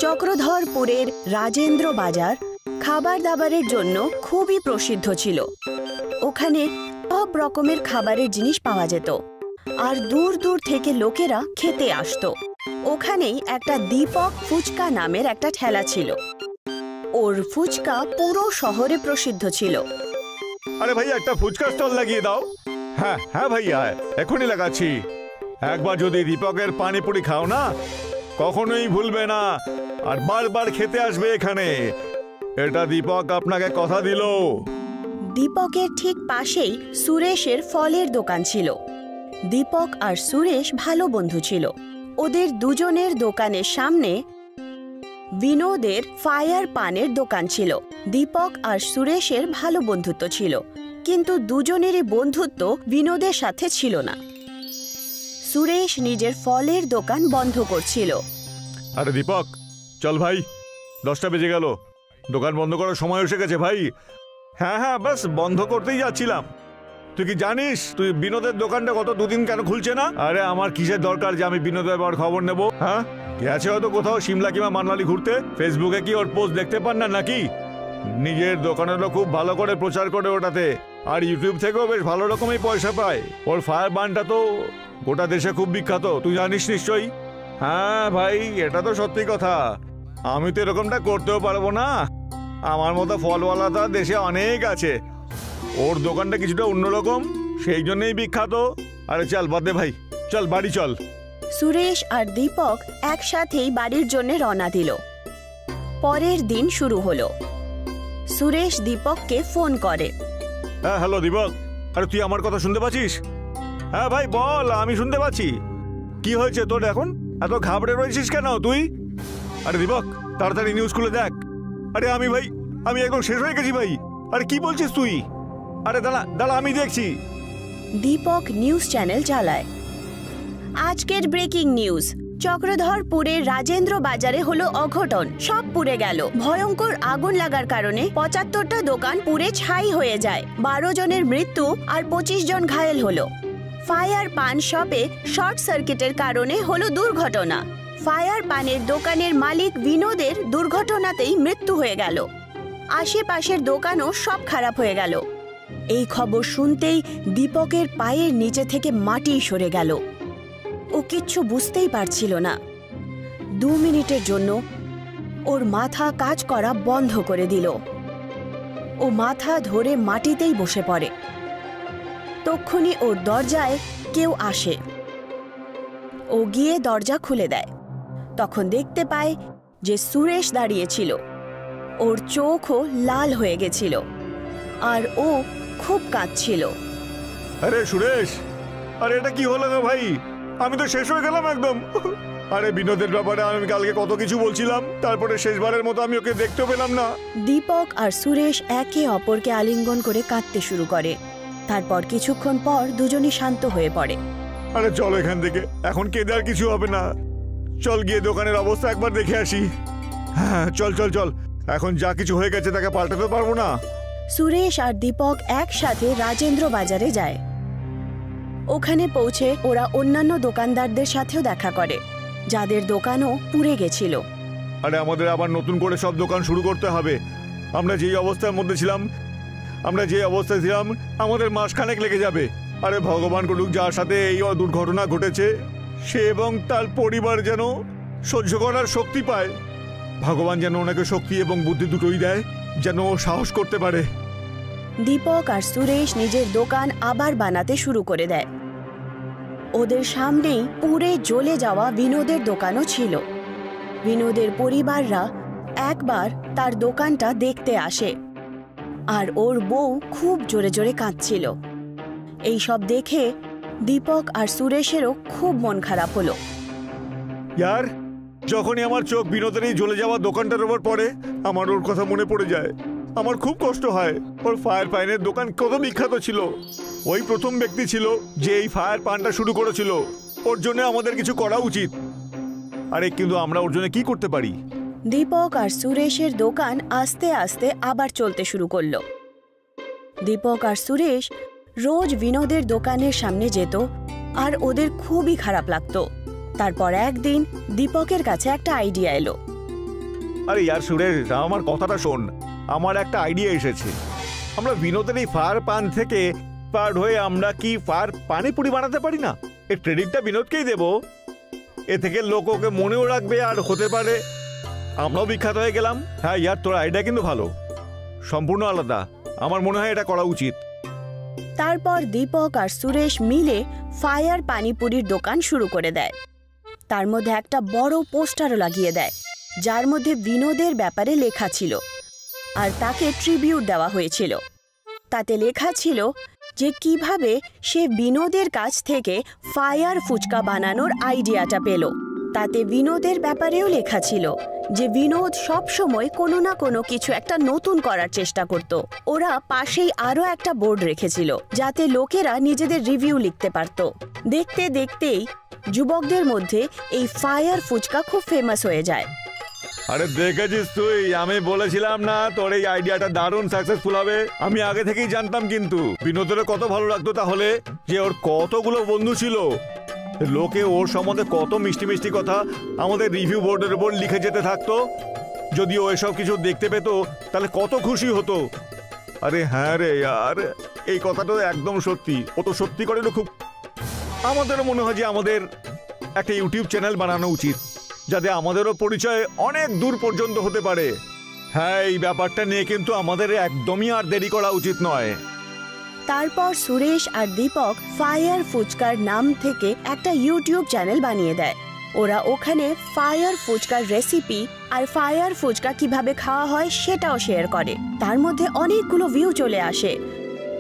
চক্রধরপুরের রাজেন্দ্র বাজার খাবার দাবারের জন্য খুবই প্রসিদ্ধ ছিল। ওখানে সব রকমের খাবারের জিনিস পাওয়া যেত আর দূর দূর থেকে লোকেরা খেতে আসতো। ওখানেই একটা দীপক ফুচকা নামের একটা ঠেলা ছিল। ওর ফুচকা পুরো শহরে প্রসিদ্ধ ছিল। আরে ভাই, একটা ফুচকা স্টল লাগিয়ে দাও। হ্যাঁ হ্যাঁ ভাইয়া, এখনই লাগাচ্ছি। একবার যদি দীপকের পানিপুরি খাও না, কখনোই ভুলবে না আর বারবার খেতে আসবে এখানে। এটা দীপক আপনাকে কথা দিল। দীপকের ঠিক পাশেই সুরেশের ফলের দোকান ছিল। দীপক আর সুরেশ ভালো বন্ধু ছিল। ওদের দুজনের দোকানের সামনে বিনোদের ফায়ার পানের দোকান ছিল। দীপক আর সুরেশের ভালো বন্ধুত্ব ছিল, কিন্তু দুজনেরই বন্ধুত্ব বিনোদের সাথে ছিল না। সুরেশ নিজের ফলের দোকান বন্ধ করছিল। আরে দীপক, চল ভাই, 10টা বেজে গেল, দোকান বন্ধ করার সময় এসে গেছে ভাই। হ্যাঁ হ্যাঁ, বাস বন্ধ করতেই যাচ্ছিলাম। তুই কি জানিস তুই বিনোদের দোকানটা গত 2 দিন কেন খুলছে না? আরে আমার কিসের দরকার যে আমি বিনোদের বাবার খবর নেব? হ্যাঁ, গেছে হয়তো কোথাও সিমলা কিংবা মানালি ঘুরতে। ফেসবুকে কি ওর পোস্ট দেখতে পান না নাকি? নিজের দোকানেরও খুব ভালো করে প্রচার করে ওটাতে, আর ইউটিউব থেকেও বেশ ভালো রকমই পয়সা পায়। ওর ফায়ার বানটা তো গোটা দেশে খুব বিখ্যাত, তুই জানিস নিশ্চয়ই। হ্যাঁ ভাই, এটা তো সত্যি কথা। আমি তো এরকমটা করতেও পারবো না। আমার মতো ফলওয়ালা তো দেশে অনেক আছে। ওর দোকানটা কিছুটা অন্যরকম, সেই জন্যই বিখ্যাত। আরে চল বাদ দে ভাই, চল বাড়ি চল। সুরেশ আর দীপক একসাথেই বাড়ির জন্য রওনা দিল। পরের দিন শুরু হলো। সুরেশ দীপককে ফোন করে। হ্যাঁ হ্যালো দীপক, আরে তুই আমার কথা শুনতে পাচ্ছিস? হ্যাঁ ভাই বল, আমি শুনতে পাচ্ছি। কি হয়েছে তোর এখন? এত ঘাবড়ে রয়েছিস কেন তুই? আরে দীপক, তাড়াতাড়ি নিউজ খুলে দেখ। আরে আমি এখন শেষ হয়ে গেছি ভাই। আরে কি বলছিস তুই? আরে দাঁড়া দাঁড়া, আমি দেখছি। দীপক নিউজ চ্যানেল চালায়। আজকের ব্রেকিং নিউজ, চক্রধরপুরের রাজেন্দ্র বাজারে হলো অঘটন। সব পুড়ে গেল। ভয়ঙ্কর আগুন লাগার কারণে 75টা দোকান পুড়ে ছাই হয়ে যায়। 12 জনের মৃত্যু আর 25 জন ঘায়েল হলো। ফায়ার পান শপে শর্ট সার্কিটের কারণে হলো দুর্ঘটনা। ফায়ার পানের দোকানের মালিক বিনোদের দুর্ঘটনাতেই মৃত্যু হয়ে গেল। আশেপাশের দোকানও সব খারাপ হয়ে গেল। এই খবর শুনতেই দীপকের পায়ের নিচে থেকে মাটি সরে গেল। ও কিচ্ছু বুঝতেই পারছিল না। 2 মিনিটের জন্য ওর মাথা কাজ করা বন্ধ করে দিল। ও মাথা ধরে মাটিতেই বসে পড়ে। তক্ষুনি ওর দরজায় কেউ আসে। ও গিয়ে দরজা খুলে দেয়। তখন দেখতে পায় যে সুরেশ দাঁড়িয়েছিল। ওর চোখও লাল হয়ে গেছিল আর ও খুব কাঁদছিল। আরে সুরেশ, আরে এটা কি হলো না ভাই? আমি তো শেষ হয়ে গেলাম একদম। আরে বিনোদের ব্যাপারে আমি কালকে কত কিছু বলছিলাম, তারপরে শেষবারের মতো আমি ওকে দেখতেও পেলাম না। দীপক আর সুরেশ একে অপরকে আলিঙ্গন করে কাঁদতে শুরু করে। তারপর কিছুক্ষণ পর দুজনই শান্ত হয়ে পড়ে। আরে চল এখান থেকে, এখন কেঁদে আর কিছু হবে না। চল গিয়ে দোকানের অবস্থা একবার দেখে আসি। হ্যাঁ চল চল চল, এখন যা কিছু হয়ে গেছে তাকে পাল্টাতে পারবো না। সুরেশ আর দীপক একসাথে রাজেন্দ্র বাজারে যায়। ওখানে পৌঁছে ওরা অন্যান্য দোকানদারদের সাথেও দেখা করে, যাদের দোকানও পুড়ে গেছিল। আরে আমাদের আবার নতুন করে সব দোকান শুরু করতে হবে। আমরা যেই অবস্থার মধ্যে ছিলাম, আমাদের মাসখানেক লেগে যাবে। আরে ভগবান করুক যার সাথে এই দুর্ঘটনা ঘটেছে, সে এবং তার পরিবার যেন সহ্য করার শক্তি পায়। ভগবান যেন ওনাকে শক্তি এবং বুদ্ধি দুটোই দেয়, যেন ও সাহস করতে পারে। দীপক আর সুরেশ নিজের দোকান আবার বানাতে শুরু করে দেয়। ওদের সামনেই পুড়ে জ্বলে যাওয়া বিনোদের দোকানও ছিল। বিনোদের পরিবাররা একবার তার দোকানটা দেখতে আসে, আর ওর বউ খুব জোরে জোরে কাঁদছিল। এই সব দেখে দীপক আর সুরেশেরও খুব মন খারাপ হলো। ইয়ার, যখনই আমার চোখ বিনোদের এই জ্বলে যাওয়া দোকানটার উপর পড়ে, আমার ওর কথা মনে পড়ে যায়। আমার খুব কষ্ট হয়। ওর ফায়ার পাইনের দোকান কত বিখ্যাত ছিল। ওই প্রথম ব্যক্তি ছিল যে এই ফায়ার পানটা শুরু করেছিল। ওর জন্য আমাদের কিছু করা উচিত। আরে কিন্তু আমরা ওর জন্য কি করতে পারি? দীপক আর সুরেশের দোকান আস্তে আস্তে আবার চলতে শুরু করলো। দীপক আর সুরেশ রোজ বিনোদের দোকানের সামনে যেত আর ওদের খুবই খারাপ লাগতো। তারপর একদিন দীপকের কাছে একটা আইডিয়া এলো। আরে ইয়ার সুরেশ, আমার কথাটা শোন। আমার একটা আইডিয়া এসেছে। আমরা বিনোদের এই ফায়ার পান থেকে পার্ট হয়ে আমরা কি ফায়ার পানিপুরি বানাতে পারি না? এই ট্রেডিংটা বিনোদকেই দেব। এ থেকে লোক ওকে মনেও রাখবে, আর হতে পারে আমরাও বিখ্যাত হয়ে গেলাম। হ্যাঁ ইয়ার, তোর আইডিয়া কিন্তু ভালো, সম্পূর্ণ আলাদা। আমার মনে হয় এটা করা উচিত। তারপর দীপক আর সুরেশ মিলে ফায়ার পানিপুরির দোকান শুরু করে দেয়। তার মধ্যে একটা বড় পোস্টারও লাগিয়ে দেয়, যার মধ্যে বিনোদের ব্যাপারে লেখা ছিল আর তাকে ট্রিবিউট দেওয়া হয়েছিল। তাতে লেখা ছিল যে কিভাবে সে বিনোদের কাছ থেকে ফায়ার ফুচকা বানানোর আইডিয়াটা পেল। তাতে বিনোদের ব্যাপারেও লেখা ছিল যে বিনোদ সবসময় কোনো না কোনো কিছু একটা নতুন করার চেষ্টা করত। ওরা পাশেই আরও একটা বোর্ড রেখেছিল যাতে লোকেরা নিজেদের রিভিউ লিখতে পারত। দেখতে দেখতেই যুবকদের মধ্যে এই ফায়ার ফুচকা খুব ফেমাস হয়ে যায়। আরে দেখেছিস তুই, আমি বলেছিলাম না তোর এই আইডিয়াটা দারুণ সাকসেসফুল হবে? আমি আগে থেকেই জানতাম। কিন্তু বিনোদের কত ভালো লাগতো তাহলে, যে ওর কতগুলো বন্ধু ছিল, লোকে ওর সম্বন্ধে কত মিষ্টি মিষ্টি কথা আমাদের রিভিউ বোর্ডের উপর লিখে যেতে থাকতো। যদি ও এসব কিছু দেখতে পেতো তাহলে কত খুশি হতো। আরে হ্যাঁ রে यार, এই কথাটা একদম সত্যি। ও তো সত্যি করে খুব। আমাদেরও মনে হয় যে আমাদের একটা ইউটিউব চ্যানেল বানানো উচিত, যাতে আমাদেরও পরিচয় অনেক দূর পর্যন্ত হতে পারে। হ্যাঁ, এই ব্যাপারটা নিয়ে কিন্তু আমাদের একদমই আর দেরি করা উচিত নয়। তারপর সুরেশ আর দীপক ফায়ার ফুচকার নাম থেকে একটা ইউটিউব চ্যানেল বানিয়ে দেয়। ওরা ওখানে ফায়ার ফুচকার রেসিপি আর ফায়ার ফুচকা কিভাবে খাওয়া হয় সেটাও শেয়ার করে। তার মধ্যে অনেকগুলো ভিউ চলে আসে,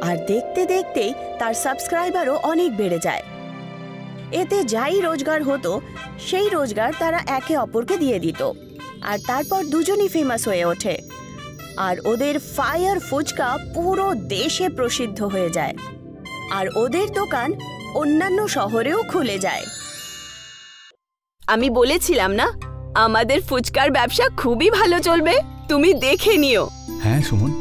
আর দেখতে দেখতেই তার সাবস্ক্রাইবারও অনেক বেড়ে যায়। এতে যাই রোজগার হতো সেই রোজগার তারা একে অপরকে দিয়ে দিত, আর তারপর দুজনই ফেমাস হয়ে ওঠে। আর ওদের ফায়ার ফুচকা পুরো দেশে প্রসিদ্ধ হয়ে যায়, আর ওদের দোকান অন্যান্য শহরেও খুলে যায়। আমি বলেছিলাম না, আমাদের ফুচকার ব্যবসা খুবই ভালো চলবে, তুমি দেখে নিও। হ্যাঁ সুমন,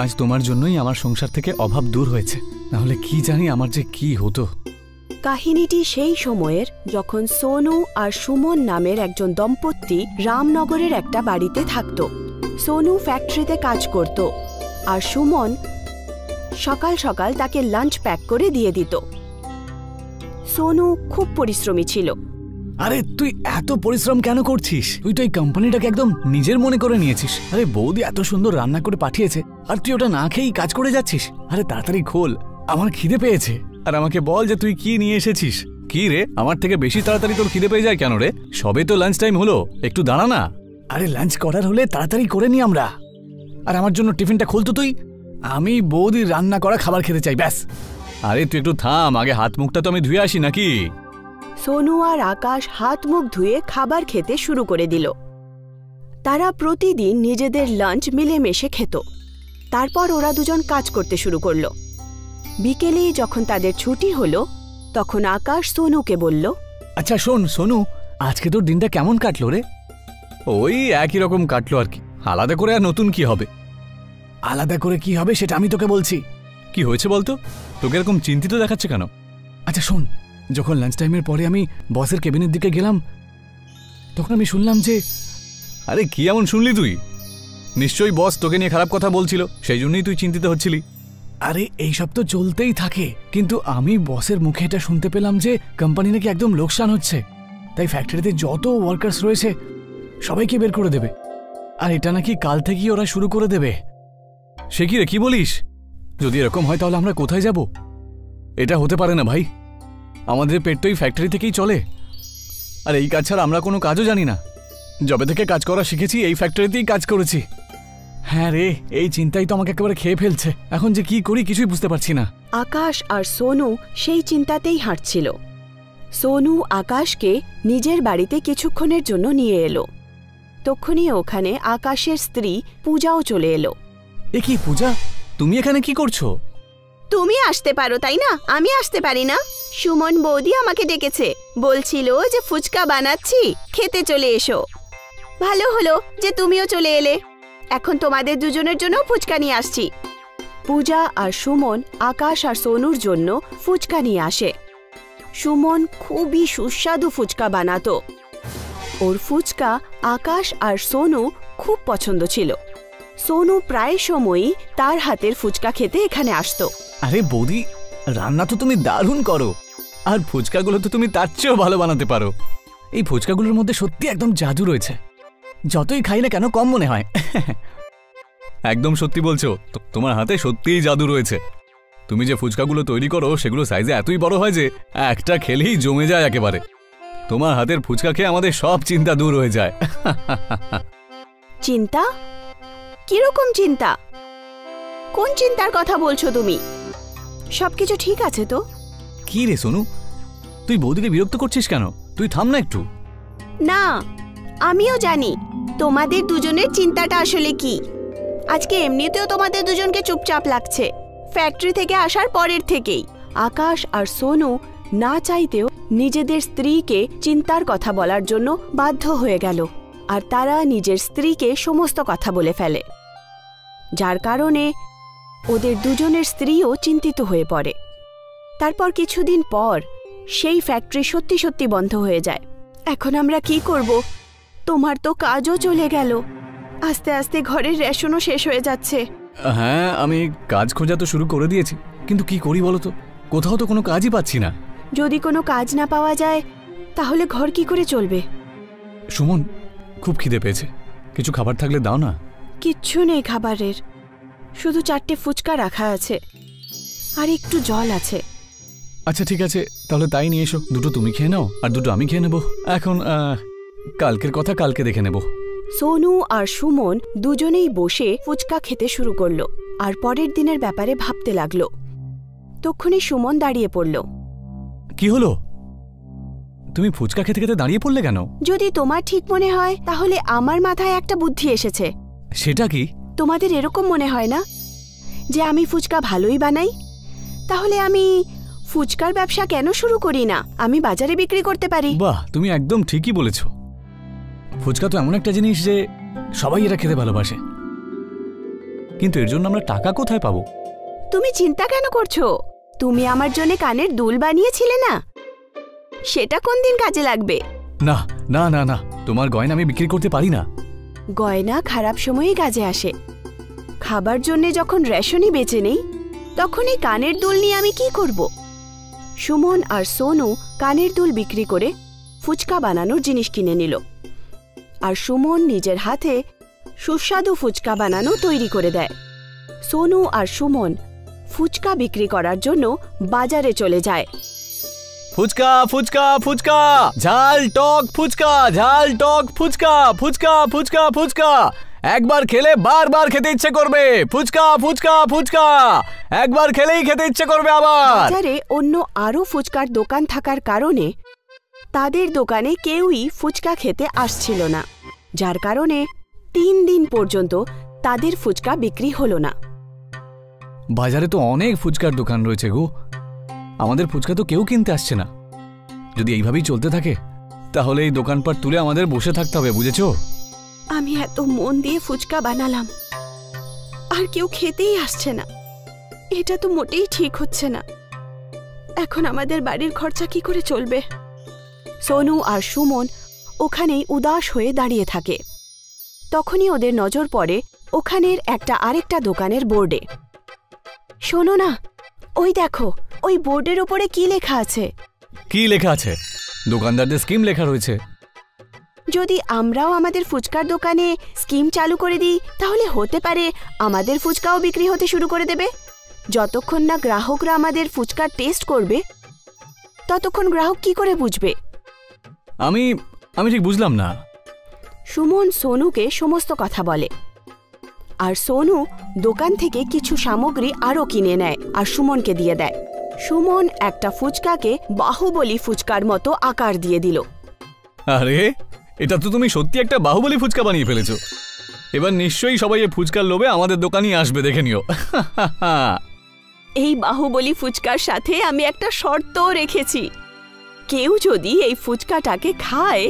আজ তোমার জন্যই আমার সংসার থেকে অভাব দূর হয়েছে, নাহলে কি জানি আমার যে কি হতো। কাহিনীটি সেই সময়ের যখন সোনু আর সুমন নামের একজন দম্পতি রামনগরের একটা বাড়িতে থাকত। সোনু ফ্যাক্টরিতে কাজ করত, আর সুমন সকাল সকাল তাকে লাঞ্চ প্যাক করে দিয়ে দিত। সোনু খুব পরিশ্রমী ছিল। আরে তুই এত পরিশ্রম কেন করছিস? তুই তো এই কোম্পানিটাকে একদম নিজের মনে করে নিয়েছিস। আরে বৌদি এত সুন্দর রান্না করে পাঠিয়েছে, আর তুই ওটা না খেয়েই কাজ করে যাচ্ছিস। আরে তাড়াতাড়ি খোল, আমার খিদে পেয়েছে। আর আমাকে বল যে তুই কি নিয়ে এসেছিস। কি রে, আমার থেকে বেশি তাড়াতাড়ি তোর খিদে পেয়ে যায় কেন রে? সবে তো লাঞ্চ টাইম হলো, একটু দাঁড়া না। আরে লাঞ্চ করার হলে তাড়াতাড়ি করে নি আমরা। আর আমার জন্য টিফিনটা খুলতো তুই। আমি বৌদির রান্না করা খাবার খেতে চাই, ব্যাস। আরে তুই একটু থাম, আগে হাত মুখটা তো আমি ধুয়ে আসি নাকি। সোনু আর আকাশ হাত মুখ ধুয়ে খাবার খেতে শুরু করে দিল। তারা প্রতিদিন নিজেদের লাঞ্চ মিলেমিশে খেত। তারপর ওরা দুজন কাজ করতে শুরু করলো। বিকেলে যখন তাদের ছুটি হলো, তখন আকাশ সোনুকে বলল, আচ্ছা শোন সোনু, আজকে তোর দিনটা কেমন কাটলো রে? ওই একই রকম কাটলো আর কি, আলাদা করে আর নতুন কি হবে? আলাদা করে কি হবে সেটা আমি তোকে বলছি। কি হয়েছে বলতো, তোকে এরকম চিন্তিত দেখাচ্ছে কেন? আচ্ছা শোন, যখন লাঞ্চ টাইমের পরে আমি বসের কেবিনের দিকে গেলাম, তখন আমি শুনলাম যে... আরে কি এমন শুনলি তুই? নিশ্চয়ই বস তোকে নিয়ে খারাপ কথা বলছিল, সেই জন্যই তুই চিন্তিত হচ্ছিলি। আরে এইসব তো চলতেই থাকে, কিন্তু আমি বসের মুখে এটা শুনতে পেলাম যে কোম্পানি নাকি একদম লোকসান হচ্ছে, তাই ফ্যাক্টরিতে যত ওয়ার্কার্স রয়েছে সবাইকে বের করে দেবে। আর এটা নাকি কাল থেকেই ওরা শুরু করে দেবে। সে কি রে, কি বলিস? যদি এরকম হয় তাহলে আমরা কোথায় যাব? এটা হতে পারে না ভাই, আমাদের পেট তো এই ফ্যাক্টরি থেকেই চলে। আর এই কাজ ছাড়া আমরা কোনো কাজও জানি না। যবে থেকে কাজ করা শিখেছি এই ফ্যাক্টরিতেই কাজ করেছি। হ্যাঁ রে, এই চিন্তাই তো আমাকে একেবারে খেয়ে ফেলছে। এখন যে কি করি কিছুই বুঝতে পারছি না। আকাশ আর সোনু সেই চিন্তাতেই হাঁটছিল। সোনু আকাশকে নিজের বাড়িতে কিছুক্ষণের জন্য নিয়ে এলো। তখনই ওখানে আকাশের স্ত্রী পূজাও চলে এলো। এ কি পূজা, তুমি এখানে কি করছো? তুমি আসতে পারো তাই না, আমি আসতে পারি না? সুমন বৌদি আমাকে ডেকেছে, বলছিল যে ফুচকা বানাচ্ছি, খেতে চলে এসো। ভালো হলো যে তুমিও চলে এলে, এখন তোমাদের দুজনের জন্য ফুচকা নিয়ে আসছি। পূজা আর সুমন আকাশ আর সোনুর জন্য ফুচকা নিয়ে আসে। সুমন খুবই সুস্বাদু ফুচকা বানাতো। ওর ফুচকা আকাশ আর সোনু খুব পছন্দ ছিল। সোনু প্রায় সময়ই তার হাতের ফুচকা খেতে এখানে আসতো। আরে বৌদি, রান্না তো তুমি দারুণ করো, আর ফুচকাগুলো তো তুমি তার চেয়েও ভালো বানাতে পারো। এই ফুচকাগুলোর মধ্যে সত্যি একদম জাদু রয়েছে, যতই খাইলে কেন কম মনে হয়। একদম সত্যি বলছো, তোমার হাতে সত্যিই জাদু রয়েছে। তুমি যে ফুচকাগুলো তৈরি করো সেগুলো সাইজে এতই বড় হয় যে একটা খেলেই জমে যায় একেবারে। তোমার হাতের ফুচকা খেয়ে আমাদের সব চিন্তা দূর হয়ে যায়। চিন্তা? কিরকম চিন্তা? কোন চিন্তার কথা বলছো তুমি? সবকিছু ঠিক আছে তো? কি রে সোনু, তুই বৌদিকে বিরক্ত করছিস কেন? তুই থাম না একটু। না, আমিও জানি তোমাদের দুজনের চিন্তাটা আসলে কি। আজকে এমনিতেও তোমাদের দুজনকে চুপচাপ লাগছে, ফ্যাক্টরি থেকে আসার পরের থেকেই। আকাশ আর সোনু না চাইতেও নিজেদের স্ত্রীকে চিন্তার কথা বলার জন্য বাধ্য হয়ে গেল, আর তারা নিজের স্ত্রীকে সমস্ত কথা বলে ফেলে, যার কারণে ওদের দুজনের স্ত্রীও চিন্তিত হয়ে পড়ে। তারপর কিছুদিন পর সেই ফ্যাক্টরি সত্যি সত্যি বন্ধ হয়ে যায়। এখন আমরা কি করব? তোমার তো কাজও চলে গেল, আস্তে আস্তে ঘরের রেশনও শেষ হয়ে যাচ্ছে। হ্যাঁ, আমি কাজ খোঁজা তো শুরু করে দিয়েছি, কিন্তু কি করি বলো তো, কোথাও তো কোনো কাজই পাচ্ছি না। যদি কোনো কাজ না পাওয়া যায় তাহলে ঘর কি করে চলবে? সুমন, খুব খিদে পেয়েছে, কিছু খাবার থাকলে দাও না। কিচ্ছু নেই খাবারের, শুধু 4টে ফুচকা রাখা আছে আর একটু জল আছে। আচ্ছা ঠিক আছে, তাহলে তাই নিয়ে এসো। 2টো তুমি খেয়ে নাও আর 2টো আমি খেয়ে নেব। এখন কালকের কথা কালকে দেখে নেব। সোনু আর সুমন দুজনেই বসে ফুচকা খেতে শুরু করলো আর পরের দিনের ব্যাপারে ভাবতে লাগলো। তক্ষুনি সুমন দাঁড়িয়ে পড়ল। কি হলো? তুমি ফুচকা খেতে খেতে দাঁড়িয়ে পড়লে কেন? যদি তোমার ঠিক মনে হয় তাহলে আমার মাথায় একটা বুদ্ধি এসেছে। সেটা কি? তোমাদের এরকম মনে হয় না যে আমি ফুচকা ভালোই বানাই? তাহলে আমি ফুচকার ব্যবসা কেন শুরু করি না? আমি বাজারে বিক্রি করতে পারি। বাহ, তুমি একদম ঠিকই বলেছ। ফুচকা তো এমন একটা জিনিস যে সবাই এটা খেতে ভালোবাসে, কিন্তু এর জন্য আমরা টাকা কোথায় পাবো? তুমি চিন্তা কেন করছো? তুমি আমার জন্য কানের দুল বানিয়েছিলে না, সেটা কোন দিন কাজে লাগবে? না না না না, তোমার গয়না আমি বিক্রি করতে পারি না। গয়না খারাপ সময়েই কাজে আসে। খাবার জন্য যখন রেশনই বেঁচে নেই, তখন এই কানের দুল নিয়ে আমি কি করব? সুমন আর সোনু কানের দুল বিক্রি করে ফুচকা বানানোর জিনিস কিনে নিল, আর সুমন নিজের হাতে সুস্বাদু ফুচকা বানানো তৈরি করে দেয়। সোনু আর সুমন ফুচকা বিক্রি করার জন্য বাজারে চলে যায়। ফুচকা ফুচকা ফুচকা, ঝাল টক ফুচকা, ঝাল টক ফুচকা, ফুচকা ফুচকা ফুচকা, একবার খেলে বারবার খেতে ইচ্ছে করবে। ফুচকা ফুচকা ফুচকা, একবার খেলেই খেতে ইচ্ছে করবে আবার। বাজারে অন্য আরো ফুচকার দোকান থাকার কারণে তাদের দোকানে কেউই ফুচকা খেতে আসছিল না, যার কারণে 3 দিন পর্যন্ত তাদের ফুচকা বিক্রি হলো না। বাজারে তো অনেক ফুচকার দোকান রয়েছে গো, আমাদের ফুচকা তো কেউ কিনতে আসছে না। যদি এইভাবেই চলতে থাকে তাহলে এই দোকানপাট তুলে আমাদের বসে থাকতে হবে, বুঝেছো? আমি এত মন দিয়ে ফুচকা বানালাম আর কেউ খেতেই আসছে না, এটা তো মোটেই ঠিক হচ্ছে না। এখন আমাদের বাড়ির খরচা কি করে চলবে? সোনু আর সুমন ওখানেই উদাস হয়ে দাঁড়িয়ে থাকে। তখনই ওদের নজর পড়ে ওখানের আরেকটা দোকানের বোর্ডে। শোনো না, ওই দেখো, ওই বোর্ডের উপরে কি লেখা আছে? কি লেখা আছে? দোকানদারদের স্কিম লেখা রয়েছে। যদি আমরাও আমাদের ফুচকার দোকানে স্কিম চালু করে দিই তাহলে হতে পারে আমাদের ফুচকাও বিক্রি হতে শুরু করে দেবে। যতক্ষণ না গ্রাহকরা আমাদের ফুচকার টেস্ট করবে ততক্ষণ গ্রাহক কি করে বুঝবে? আমি ঠিক বুঝলাম না। সুমন সোনুকে সমস্ত কথা বলে, আর সোনু দোকান থেকে কিছু সামগ্রী আরও কিনে নেয় আর সুমনকে দিয়ে দেয়। সুমন একটা ফুচকাকে বাহুবলী ফুচকার মতো আকার দিয়ে দিল। আরে, এটা তো তুমি সত্যি একটা বাহুবলী ফুচকা বানিয়ে ফেলেছো। এবার নিশ্চয়ই সবাই এই ফুচকার লোভে আমাদের দোকানেই আসবে, দেখে নিও। এই বাহুবলী ফুচকার সাথে আমি একটা শর্তও রেখেছি। কেউ যদি এই ফুচকাটাকে খায়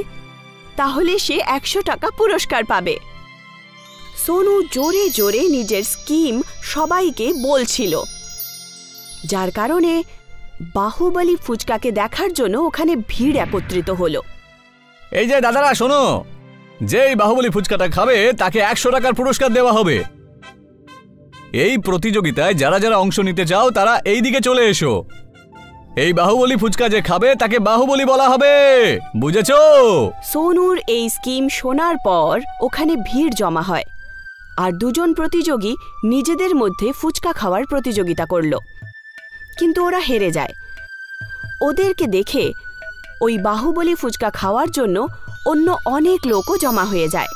তাহলে সে 100 টাকা পুরস্কার পাবে। সোনু জোরে জোরে নিজের স্কিম সবাইকে বলছিল, যার কারণে বাহুবলী ফুচকাকে দেখার জন্য ওখানে ভিড় একত্রিত হলো। এই যে দাদারা শোনো, যেই বাহুবলী ফুচকাটা খাবে তাকে 100 টাকার পুরস্কার দেওয়া হবে। এই প্রতিযোগিতায় যারা যারা অংশ নিতে চাও তারা এই দিকে চলে এসো। এই বাহুবলী ফুচকা যে খাবে তাকে বাহুবলী বলা হবে, বুঝেছো? সোনুর এই স্কিম শোনার পর ওখানে ভিড় জমা হয় আর দুজন প্রতিযোগী নিজেদের মধ্যে ফুচকা খাওয়ার প্রতিযোগিতা করল, কিন্তু ওরা হেরে যায়। ওদেরকে দেখে ওই বাহুবলী ফুচকা খাওয়ার জন্য অন্য অনেক লোকও জমা হয়ে যায়।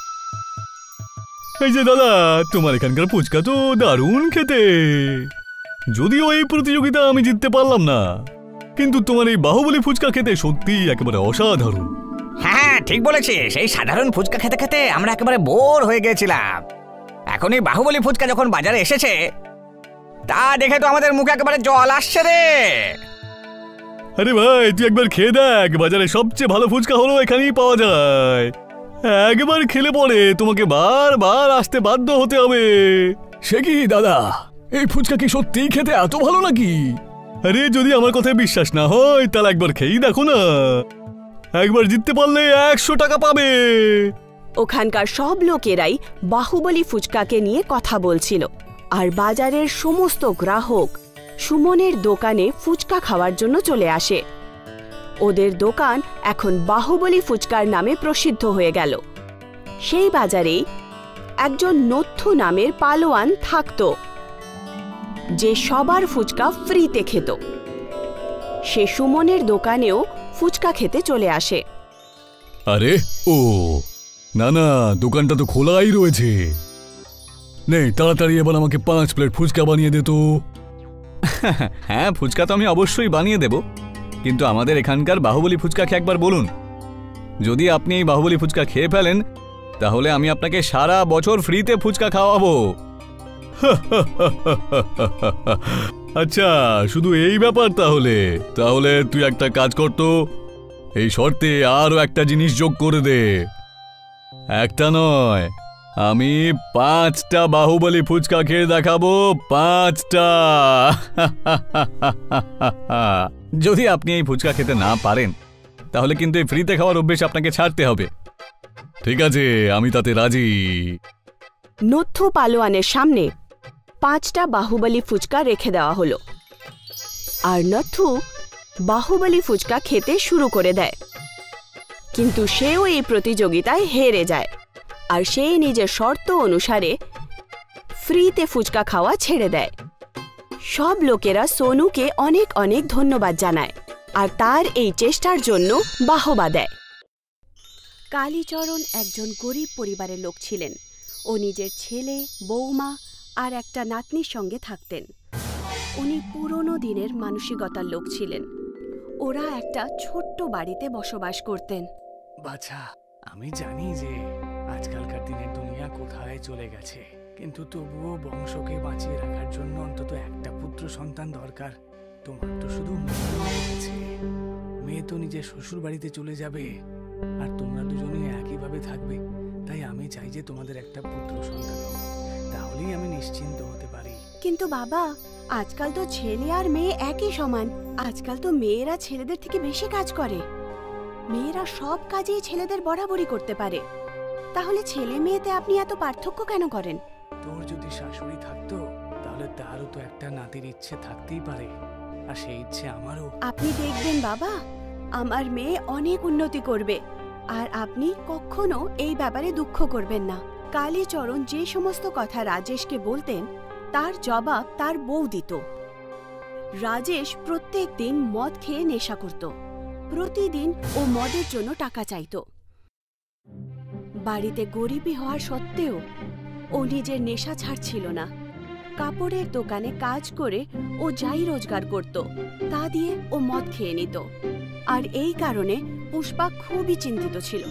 এই যে দাদা, তোমার এখানকার ফুচকা তো দারুণ খেতে। যদিও এই প্রতিযোগিতা আমি জিততে পারলাম না, কিন্তু তোমার এই বাহুবলী ফুচকা খেতে সত্যি একেবারে অসাধারণ। হ্যাঁ ঠিক বলেছিস, এই সাধারণ ফুচকা খেতে খেতে আমরা একেবারে বোর হয়ে গেছিলাম। এখন এই বাহুবলী ফুচকা যখন বাজারে এসেছে তা দেখে তো আমাদের মুখে একেবারে জল আসছে রে। আরে ভাই, তুই একবার খেয়ে দেখ, বাজারে সবচেয়ে ভালো ফুচকা হলো এখানেই পাওয়া যায়। একবার খেলে পরে তোমাকে বারবার আসতে বাধ্য হতে হবে। সে কি দাদা, এই ফুচকা কি সত্যিই খেতে এত ভালো নাকি? আরে যদি আমার কথায় বিশ্বাস না হয় তাহলে একবার খেয়েই দেখো না। একবার জিততে পারলে 100 টাকা পাবে। ওখানকার সব লোকেরাই বাহুবলী ফুচকাকে নিয়ে কথা বলছিল আর বাজারের সমস্ত গ্রাহক সুমনের দোকানে ফুচকা খাওয়ার জন্য চলে আসে। ওদের দোকান এখন বাহুবলী ফুচকার নামে প্রসিদ্ধ হয়ে গেল। সেই বাজারেই একজন নথ্থু নামের পালোয়ান থাকত, যে সবার ফুচকা ফ্রিতে খেত। সে সুমনের দোকানেও ফুচকা খেতে চলে আসে। আরে ও না না, দোকানটা তো খোলাই রয়েছে। নে তাড়াতাড়ি এবার আমাকে 5 প্লেট ফুচকা বানিয়ে দে তো। হ্যাঁ, ফুচকা তো আমি অবশ্যই বানিয়ে দেব, কিন্তু আমাদের এখানকার বাহুবলী ফুচকা খেয়ে একবার বলুন। যদি আপনি এই বাহুবলী ফুচকা খেয়ে ফেলেন তাহলে আমি আপনাকে সারা বছর ফ্রিতে ফুচকা খাওয়াবো। আচ্ছা, শুধু এই ব্যাপার? তাহলে তাহলে তুই একটা কাজ কর তো, এই শর্তে আরো একটা জিনিস যোগ করে দে। একটা নয়, আমি 5টা বাহুবলী ফুচকা খেয়ে দেখাবো, 5টা। যদি আপনি এই ফুচকা খেতে না পারেন তাহলে কিন্তু এই ফ্রিতে খাওয়ার অভ্যেস আপনাকে ছাড়তে হবে। ঠিক আছে, আমি তাতে রাজি। নথ্থু পালোয়ানের সামনে 5টা বাহুবলী ফুচকা রেখে দেওয়া হলো আর নথ্থু বাহুবলী ফুচকা খেতে শুরু করে দেয়। কিন্তু সেও এই প্রতিযোগিতায় হেরে যায় আর সে নিজের শর্ত অনুসারে ফ্রিতে ফুচকা খাওয়া ছেড়ে দেয়। সব লোকেরা সোনুকে অনেক অনেক ধন্যবাদ জানায় আর তার এই চেষ্টার জন্য বাহবা দেয়। কালীচরণ একজন গরিব পরিবারের লোক ছিলেন। ও নিজের ছেলে, বৌমা আর একটা নাতনির সঙ্গে থাকতেন। উনি পুরনো দিনের মানসিকতার লোক ছিলেন। ওরা একটা ছোট্ট বাড়িতে বসবাস করতেন। বাছা, আমি জানি যে আজকালকার দিনের দুনিয়া কোথায় চলে গেছে, কিন্তু তবুও বংশকে বাঁচিয়ে রাখার জন্য অন্তত একটা পুত্র সন্তান দরকার। তোমার তো শুধু মেয়ে তো নিজের শ্বশুর বাড়িতে চলে যাবে আর তোমরা দুজনেই একইভাবে থাকবে। তাই আমি চাই যে তোমাদের একটা পুত্র সন্তান হোক, তাহলেই আমি নিশ্চিন্ত হতে পারি। কিন্তু বাবা, আজকাল তো ছেলে আর মেয়ে একই সমান। আজকাল তো মেয়েরা ছেলেদের থেকে বেশি কাজ করে। মেয়েরা সব কাজেই ছেলেদের বরাবরই করতে পারে। তাহলে ছেলে মেয়েতে আপনি এত পার্থক্য কেন করেন? তোর যদি শাশুড়ি থাকতো তাহলে তারও তো একটা নাতির ইচ্ছে থাকতেই পারে, আর সেই ইচ্ছে আমারও। আপনি দেখবেন বাবা, আমার মেয়ে অনেক উন্নতি করবে আর আপনি কখনো এই ব্যাপারে দুঃখ করবেন না। কালীচরণ যে সমস্ত কথা রাজেশকে বলতেন তার জবাব তার বউ দিত। রাজেশ প্রত্যেক দিন মদ খেয়ে নেশা করত। প্রতিদিন ও মদের জন্য টাকা চাইত। বাড়িতে গরিবী হওয়ার সত্ত্বেও ও নিজের নেশা ছাড়ছিল না। কাপড়ের দোকানে কাজ করে ও যাই রোজগার করত তা দিয়ে ও মদ খেয়ে নিত। আর এই কারণে পুষ্পা খুবই চিন্তিত ছিল।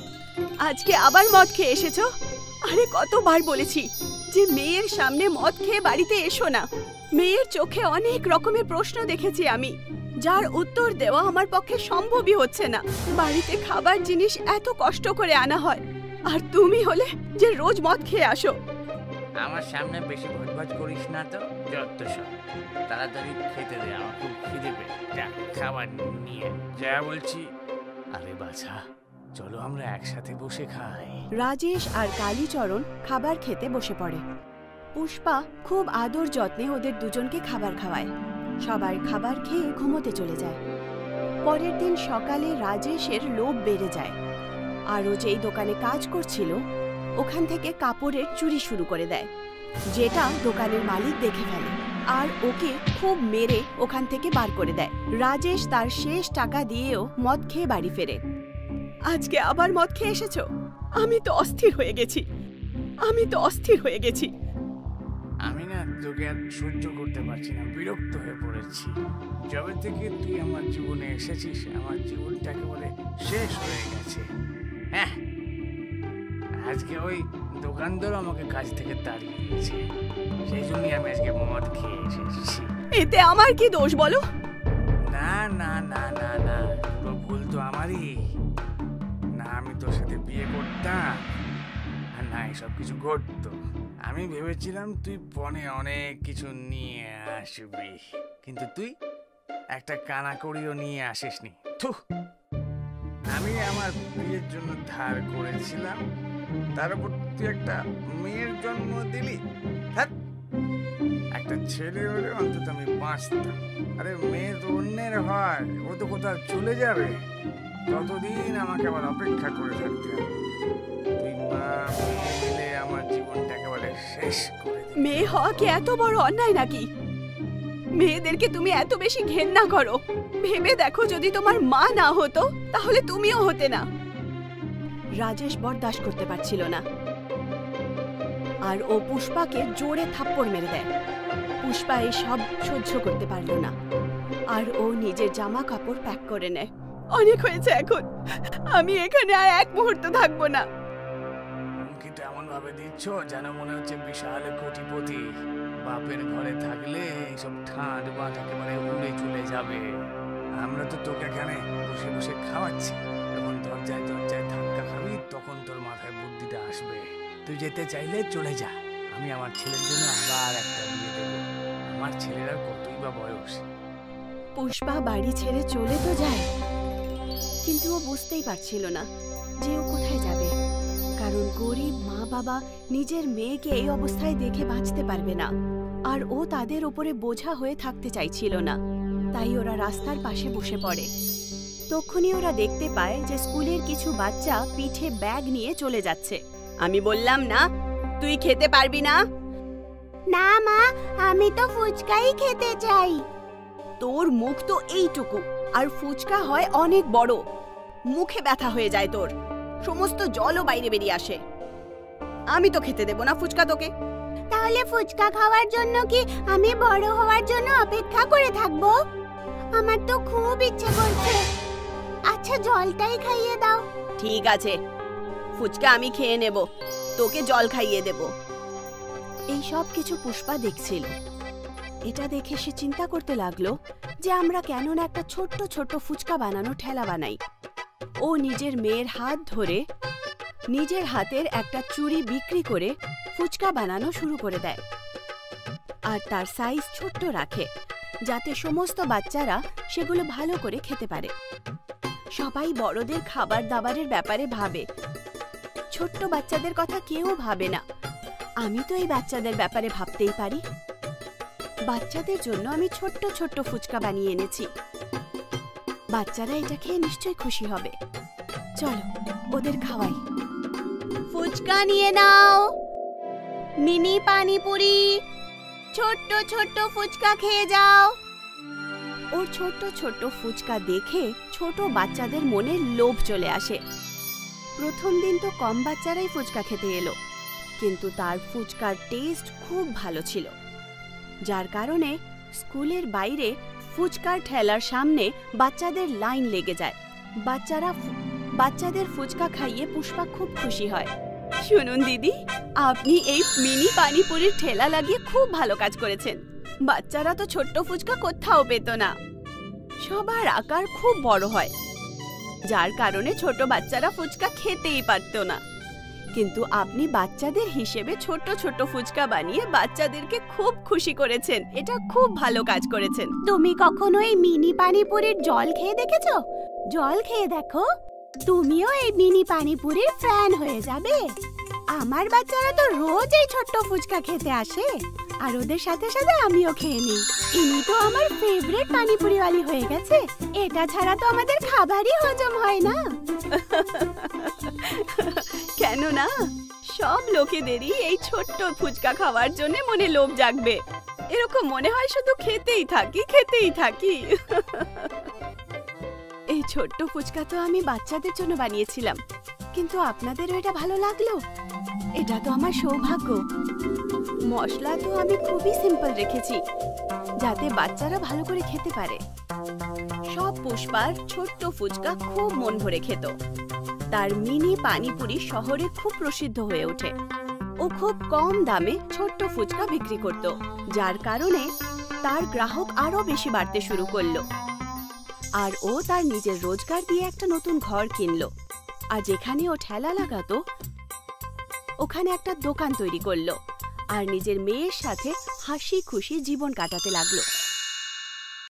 আজকে আবার মদ খেয়ে এসেছো? আরে কতবার বলেছি যে মেয়ের সামনে মদ খেয়ে বাড়িতে এসো না। মেয়ের চোখে অনেক রকমের প্রশ্ন দেখেছি আমি, যার উত্তর দেওয়া আমার পক্ষে সম্ভবই হচ্ছে না। বাড়িতে খাবার জিনিস এত কষ্ট করে আনা হয়, আর তুমি হলে যে রোজ মদ খেয়ে আসো। আমার সামনে বেশি ভজভজ করিস না তো, যত সব। তাড়াতাড়ি খেতে দে, আমার খুব খিদে পেয়ে। যা খাবার নিয়ে যা বলছি। আরে বাছা, চলো আমরা একসাথে বসে খাই। রাজেশ আর কালীচরণ খাবার খেতে বসে পড়ে। পুষ্পা খুব আদর যত্নে ওদের দুজনকে খাবার খাওয়ায়। সবাই খাবার খেয়ে ঘুমোতে চলে যায়। পরের দিন সকালে রাজেশের লোভ বেড়ে যায়, আর ও যেই দোকানে কাজ করছিল ওখান থেকে কাপড়ের চুরি শুরু করে দেয়, যেটা দোকানের মালিক দেখে ফেলে আর ওকে খুব মেরে ওখান থেকে বার করে দেয়। রাজেশ তার শেষ টাকা দিয়েও মদ খেয়ে বাড়ি ফেরে। আজকে আবার মদ খেয়ে এসেছো? আমি তো অস্থির হয়ে গেছি। আমি না তোকে আর সহ্য করতে পারছি না, বিরক্ত হয়ে পড়েছি। যবে থেকে তুই আমার জীবনে এসেছিস আমার জীবনটা একেবারে শেষ হয়ে গেছে। হ্যাঁ, আজকে ওই দোকানদার আমাকে কাজ থেকে তাড়িয়ে দিয়েছে, সেই জন্যই আমি আজকে মদ খেয়ে এসেছি। এতে আমার কি দোষ বলো? না না না না না, পুরো ভুল তো আমারই। না আমি তোর সাথে বিয়ে করতাম আর না এসব কিছু ঘটতো। আমি ভেবেছিলাম তুই পণে অনেক কিছু নিয়ে আসবি, কিন্তু তুই একটা কানাকড়িও নিয়ে আসিসনি। আমি আমার বিয়ের জন্য ধার করেছিলাম, তার উপর তুই একটা মেয়ের জন্ম দিলি। একটা ছেলে হলে অন্তত আমি বাঁচতাম। আরে মেয়ে তো অন্যের হয়, ও তো কোথাও চলে যাবে, ততদিন আমাকে আবার অপেক্ষা করে থাকতে হবে। তুই মা মিলে আমার জীবনটা একেবারে শেষ করে দিলি। মেয়ে হওয়া কি এত বড় অন্যায় নাকি? মেয়েদেরকে তুমি এত বেশি ঘেন্না করো। ভেবে দেখো, যদি তোমার মা না হতো তাহলে তুমিও হতে না। রাজেশ বরদাস্ত করতে পারছিল না আর ও পুষ্পাকে জোরে থাপ্পড় মেরে দেয়। পুষ্পা এই সব সহ্য করতে পারল না আর ও নিজের জামা কাপড় প্যাক করে নেয়। অনেক হয়েছে, এখন আমি এখানে আর এক মুহূর্ত থাকবো না। হুমকিটা এমন ভাবে দিচ্ছ যেন মনে হচ্ছে বিশাল কোটিপতি। বাপের ঘরে থাকলে এইসব ঠাঁট বাট একেবারে উড়ে চলে যাবে। আমরা তো তোকে এখানে বসে বসে খাওয়াচ্ছি, যখন দরজায় দরজায় ধাক্কা খাবি তখন তোর মাথায় বুদ্ধিটা আসবে। তুই যেতে চাইলে চলে যা, আমি আমার ছেলের জন্য আবার একটা বিয়ে দেবো। আমার ছেলের আর কতই বা বয়স। পুষ্পা বাড়ি ছেড়ে চলে তো যায়, কিন্তু ও বুঝতেই পারছিল না যে ও কোথায় যাবে, কারণ গরিব মা বাবা নিজের মেয়েকে এই অবস্থায় দেখে বাঁচতে পারবে না, আর ও তাদের উপরে বোঝা হয়ে থাকতে চাইছিল না। তাই ওরা রাস্তার পাশে বসে পড়ে। তখনই ওরা দেখতে পায় যে স্কুলের কিছু বাচ্চা পিঠে ব্যাগ নিয়ে চলে যাচ্ছে। আমি বললাম না তুই খেতে পারবি না? না মা, আমি তো ফুচকাই খেতে চাই। তোর মুখ তো এইটুকু, আর ফুচকা হয় অনেক বড়, মুখে ব্যথা হয়ে যায় তোর, সমস্ত জলও বাইরে বেরিয়ে আসে। আমি তো খেতে দেব না ফুচকা তোকে। তাহলে ফুচকা খাওয়ার জন্য কি আমি বড় হওয়ার জন্য অপেক্ষা করে থাকবো? আমার তো খুব ইচ্ছে করছে। আচ্ছা জলটাই খাইয়ে দাও। ঠিক আছে, ফুচকা আমি খেয়ে নেব, তোকে জল খাইয়ে দেব। এই সব কিছু পুষ্পা দেখছিল। এটা দেখে সে চিন্তা করতে লাগলো যে আমরা কেন না একটা ছোট্ট ছোট্ট ফুচকা বানানো ঠেলা বানাই। ও নিজের মেয়ের হাত ধরে নিজের হাতের একটা চুড়ি বিক্রি করে ফুচকা বানানো শুরু করে দেয়, আর তার সাইজ ছোট্ট রাখে যাতে সমস্ত বাচ্চারা সেগুলো ভালো করে খেতে পারে। সবাই বড়দের খাবার দাবারের ব্যাপারে ভাবে, ছোট্ট বাচ্চাদের কথা কেউ ভাবে না। আমি তো এই বাচ্চাদের ব্যাপারে ভাবতেই পারি। বাচ্চাদের জন্য আমি ছোট্ট ছোট্ট ফুচকা বানিয়ে এনেছি। বাচ্চারা এটা খেয়ে নিশ্চয়ই খুশি হবে। চলো ওদের খাওয়াই। ফুচকা নিয়ে নাও, মিনি পানিপুরি, ছোট্ট ছোট্ট ফুচকা খেয়ে যাও। ওর ছোট্ট ছোট্ট ফুচকা দেখে ছোট বাচ্চাদের মনে লোভ চলে আসে। প্রথম দিন তো কম বাচ্চারাই ফুচকা খেতে এলো, কিন্তু তার ফুচকার টেস্ট খুব ভালো ছিল, যার কারণে স্কুলের বাইরে ফুচকার ঠেলার সামনে বাচ্চাদের লাইন লেগে যায়। বাচ্চাদের ফুচকা খাইয়ে পুষ্পা খুব খুশি হয়। শুনুন দিদি, আপনি এই মিনি পানিপুরির ঠেলা লাগিয়ে খুব ভালো কাজ করেছেন। বাচ্চারা তো ছোট্ট ফুচকা কোথাও পেত না, সবার আকার খুব বড় হয়, যার কারণে ছোট বাচ্চারা ফুচকা খেতেই পারত না। কিন্তু আপনি বাচ্চাদের হিসেবে ছোট ছোট ফুচকা বানিয়ে বাচ্চাদেরকে খুব খুশি করেছেন। এটা খুব ভালো কাজ করেছেন। তুমি কখনো এই মিনি পানিপুরির জল খেয়ে দেখেছো? জল খেয়ে দেখো, তুমিও এই মিনি পানিপুরির ফ্যান হয়ে যাবে। আমার বাচ্চারা তো রোজ এই ছোট্ট ফুচকা খেতে আসে, আর ওদের সাথে সাথে আমিও খেয়ে নিই। ইনি তো আমার ফেভারিট পানিপুরিওয়ালি হয়ে গেছে। এটা ছাড়া তো আমাদের খাবারই হজম হয় না। কেন না, সব লোকেদেরই এই ছোট্ট ফুচকা খাওয়ার জন্য মনে লোভ জাগবে। এরকম মনে হয় শুধু খেতেই থাকি খেতেই থাকি। এই ছোট্ট ফুচকা তো আমি বাচ্চাদের জন্য বানিয়েছিলাম, কিন্তু আপনাদেরও এটা ভালো লাগলো? এটা তো আমার সৌভাগ্য। মশলা তো আমি খুবই সিম্পল রেখেছি, যাতে বাচ্চারা ভালো করে খেতে পারে। সব পুষ্পার ছোট্ট ফুচকা খুব মন ভরে খেত। তার মিনি পানিপুরি শহরে খুব প্রসিদ্ধ হয়ে ওঠে। ও খুব কম দামে ছোট্ট ফুচকা বিক্রি করত, যার কারণে তার গ্রাহক আরো বেশি বাড়তে শুরু করলো। আর ও তার নিজের রোজগার দিয়ে একটা নতুন ঘর কিনলো, আর যেখানে ও ঠেলা লাগাতো ওখানে একটা দোকান তৈরি করলো, আর নিজের মেয়ের সাথে হাসি খুশি জীবন কাটাতে লাগলো।